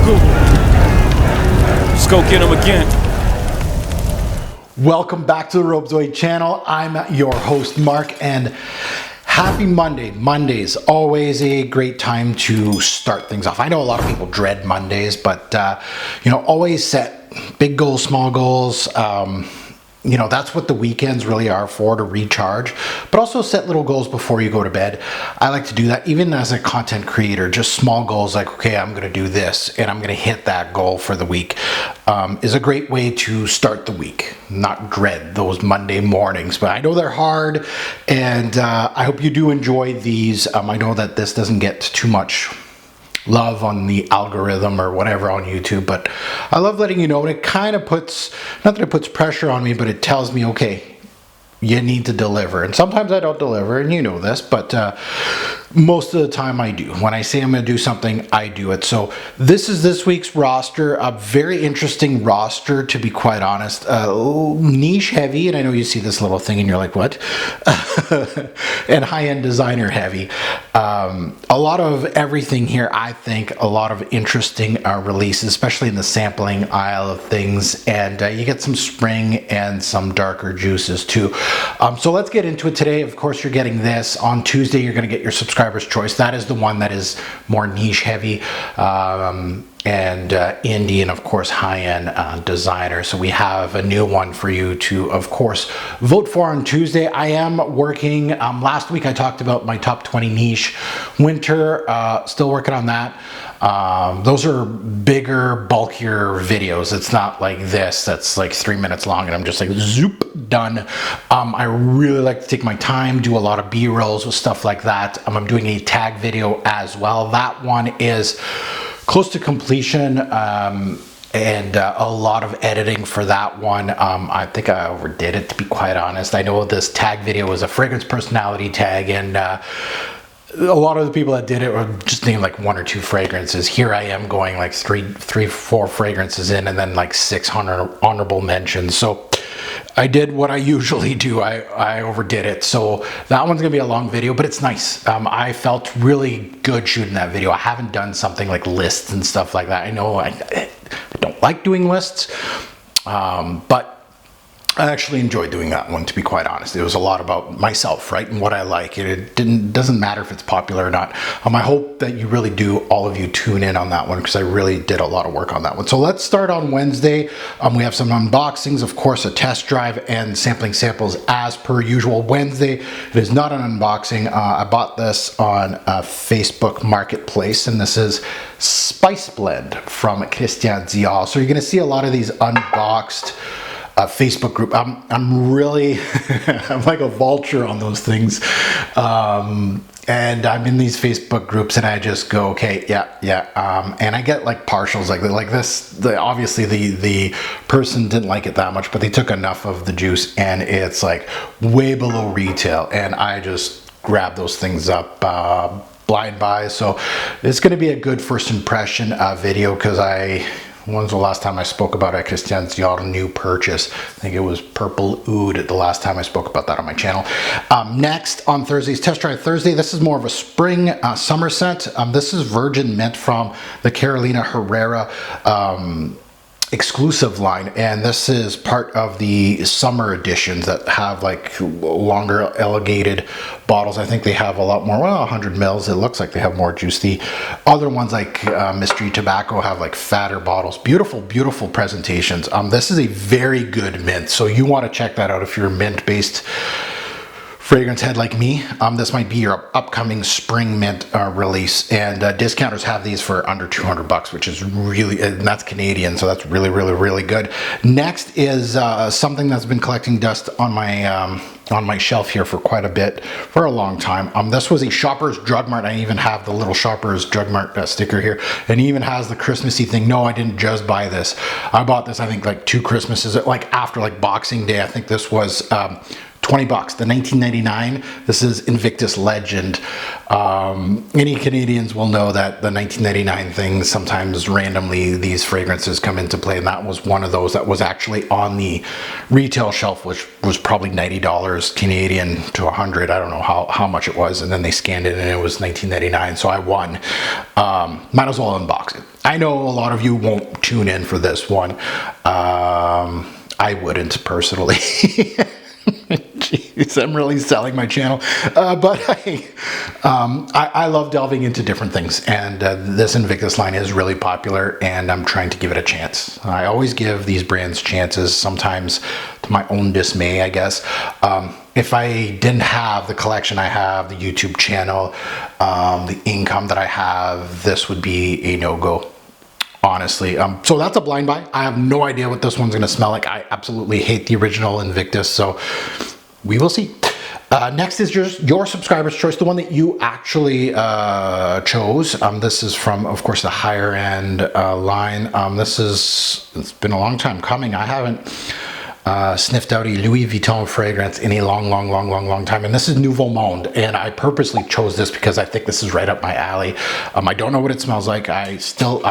Google. Let's go get him again. Welcome back to the Robezoid channel. I'm your host, Mark, and happy Monday. Monday's always a great time to start things off. I know a lot of people dread Mondays, but always set big goals, small goals. That's what the weekends really are for, to recharge, but also set little goals before you go to bed. I like to do that even as a content creator. Just small goals like, okay, I'm going to do this and I'm going to hit that goal for the week is a great way to start the week, not dread those Monday mornings. But I know they're hard, and I hope you do enjoy these. I know that this doesn't get too much love on the algorithm or whatever on YouTube, but I love letting you know, and it kind of puts, not that it puts pressure on me, but it tells me, okay, you need to deliver. And sometimes I don't deliver, and you know this, but most of the time I do. When I say I'm going to do something, I do it. So this is this week's roster, a very interesting roster, to be quite honest. Niche heavy, and I know you see this little thing and you're like, what? And high-end designer heavy. A lot of everything here, I think. A lot of interesting releases, especially in the sampling aisle of things. And you get some spring and some darker juices too. So let's get into it today. Of course, you're getting this. On Tuesday, you're going to get your subscriber's choice. That is the one that is more niche heavy. And indie, and of course high-end designer. So we have a new one for you to, of course, vote for on Tuesday. I am working, last week I talked about my top 20 niche winter, still working on that. Those are bigger, bulkier videos. It's not like this that's like 3 minutes long and I'm just like zoop, done. I really like to take my time, do a lot of B-rolls with stuff like that. I'm doing a tag video as well. That one is close to completion, and a lot of editing for that one. I think I overdid it, to be quite honest. I know this tag video was a fragrance personality tag, and a lot of the people that did it were just named like 1 or 2 fragrances. Here I am going like three, 4 fragrances in, and then like 600 honorable mentions. So I did what I usually do. I overdid it. So that one's gonna be a long video, but it's nice. I felt really good shooting that video. I haven't done something like lists and stuff like that. I know I don't like doing lists, but I actually enjoyed doing that one, to be quite honest. It was a lot about myself, right, and what I like. It doesn't matter if it's popular or not. I hope that you really do, all of you, tune in on that one, because I really did a lot of work on that one. So let's start on Wednesday. We have some unboxings, of course, a test drive and sampling samples as per usual. Wednesday, it is not an unboxing. I bought this on Facebook Marketplace, and this is Spice Blend from Kilian. So you're going to see a lot of these unboxed Facebook group. I'm really I'm like a vulture on those things, and I'm in these Facebook groups and I just go, okay, yeah, and I get like partials like this. Obviously the person didn't like it that much, but they took enough of the juice and it's like way below retail, and I just grab those things up blind buy. So it's going to be a good first impression video, because when's the last time I spoke about a Kilian's Dior new purchase? I think it was Purple Oud the last time I spoke about that on my channel. Next on Thursday's Test Drive Thursday, this is more of a spring summer scent. This is Virgin Mint from the Carolina Herrera exclusive line, and this is part of the summer editions that have like longer elongated bottles. I think they have a lot more, 100 mils. It looks like they have more juice. The other ones, like Mystery Tobacco, have like fatter bottles. Beautiful presentations. This is a very good mint, so you want to check that out if you're a mint based fragrance head like me. This might be your upcoming spring mint release, and discounters have these for under 200 bucks, which is really, and that's Canadian, so that's really good. Next is something that's been collecting dust on my shelf here for quite a bit, for a long time. This was a Shoppers Drug Mart. I even have the little Shoppers Drug Mart sticker here, and it even has the Christmassy thing. No, I didn't just buy this. I bought this, I think, like 2 Christmases, like after like Boxing Day. I think this was 20 bucks, the 1999. This is Invictus Legend. Any Canadians will know that the 1999 things, sometimes randomly these fragrances come into play, and that was one of those that was actually on the retail shelf, which was probably $90 Canadian to 100. I don't know how much it was, and then they scanned it and it was 1999, so I won. Might as well unbox it. I know a lot of you won't tune in for this one. I wouldn't personally. Jeez, I'm really selling my channel. But I love delving into different things. And this Invictus line is really popular, and I'm trying to give it a chance. I always give these brands chances, sometimes to my own dismay, I guess. If I didn't have the collection I have, the YouTube channel, the income that I have, this would be a no-go. Honestly, so that's a blind buy. I have no idea what this one's gonna smell like. I absolutely hate the original Invictus, so we will see. Next is your subscriber's choice, the one that you actually chose. This is from, of course, the higher end line. It's been a long time coming. I haven't sniffed out a Louis Vuitton fragrance in a long time, and this is Nouveau Monde, and I purposely chose this because I think this is right up my alley. I don't know what it smells like. I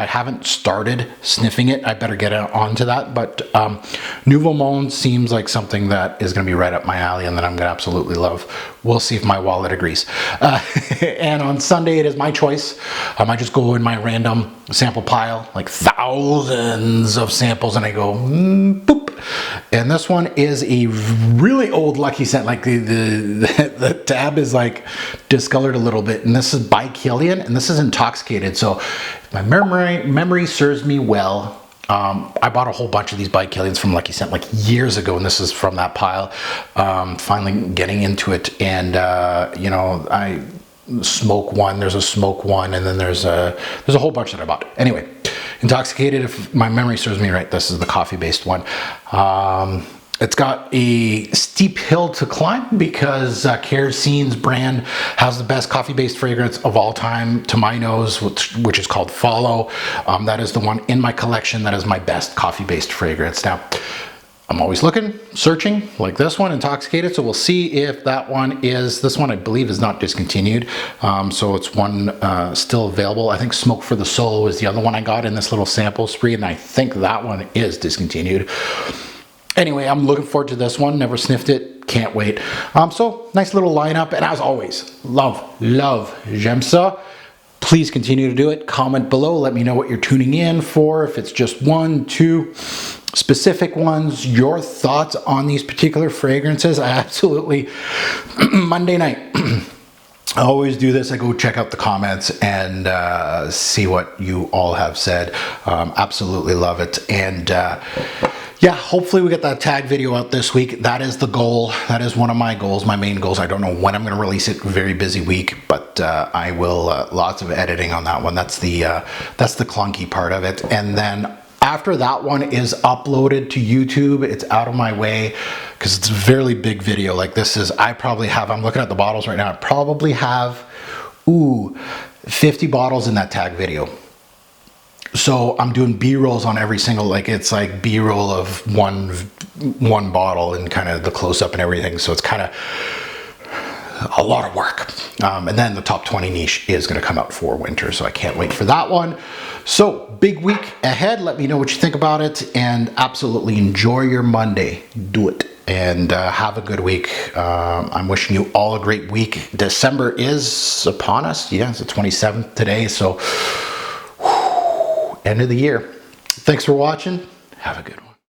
haven't started sniffing it. I better get onto that, but Nouveau Monde seems like something that is going to be right up my alley and that I'm going to absolutely love. We'll see if my wallet agrees. And on Sunday, it is my choice. I might just go in my random sample pile, like thousands of samples, and I go, boop. And this one is a really old Lucky Scent. Like the tab is like discolored a little bit. And this is by Kilian, and this is Intoxicated. So if my memory serves me well, I bought a whole bunch of these by Kilians from Lucky Scent like years ago, and this is from that pile. Finally getting into it, and you know, I smoke one. There's a smoke one, and then there's a whole bunch that I bought. Anyway, Intoxicated, if my memory serves me right, this is the coffee-based one. It's got a steep hill to climb because Kerosene's brand has the best coffee-based fragrance of all time, to my nose, which is called Follow. That is the one in my collection that is my best coffee-based fragrance. Now, I'm always looking, searching, like this one, Intoxicated. So we'll see if that one is, this one I believe is not discontinued. So it's one still available. I think Smoke for the Soul was the other one I got in this little sample spree, and I think that one is discontinued. Anyway, I'm looking forward to this one. Never sniffed it, can't wait. So nice little lineup, and as always, love, j'aime ça. Please continue to do it. Comment below, let me know what you're tuning in for, if it's just one, two specific ones, your thoughts on these particular fragrances. I absolutely, Monday night, I always do this. I go check out the comments and see what you all have said. Absolutely love it. And yeah, hopefully we get that tag video out this week. That is the goal. That is one of my goals, my main goals. I don't know when I'm going to release it. Very busy week, but I will. Lots of editing on that one. That's the clunky part of it. And then after that one is uploaded to YouTube, it's out of my way because it's a fairly big video. Like this is, I probably have, I'm looking at the bottles right now, I probably have, 50 bottles in that tag video. So I'm doing B-rolls on every single, like it's like B-roll of one bottle and kind of the close-up and everything. So it's kind of a lot of work. And then the top 20 niche is going to come out for winter, so I can't wait for that one. So big week ahead. Let me know what you think about it, and absolutely enjoy your Monday. Do it, and have a good week. I'm wishing you all a great week. December is upon us. Yeah, it's the 27th today, so end of the year. Thanks for watching. Have a good one.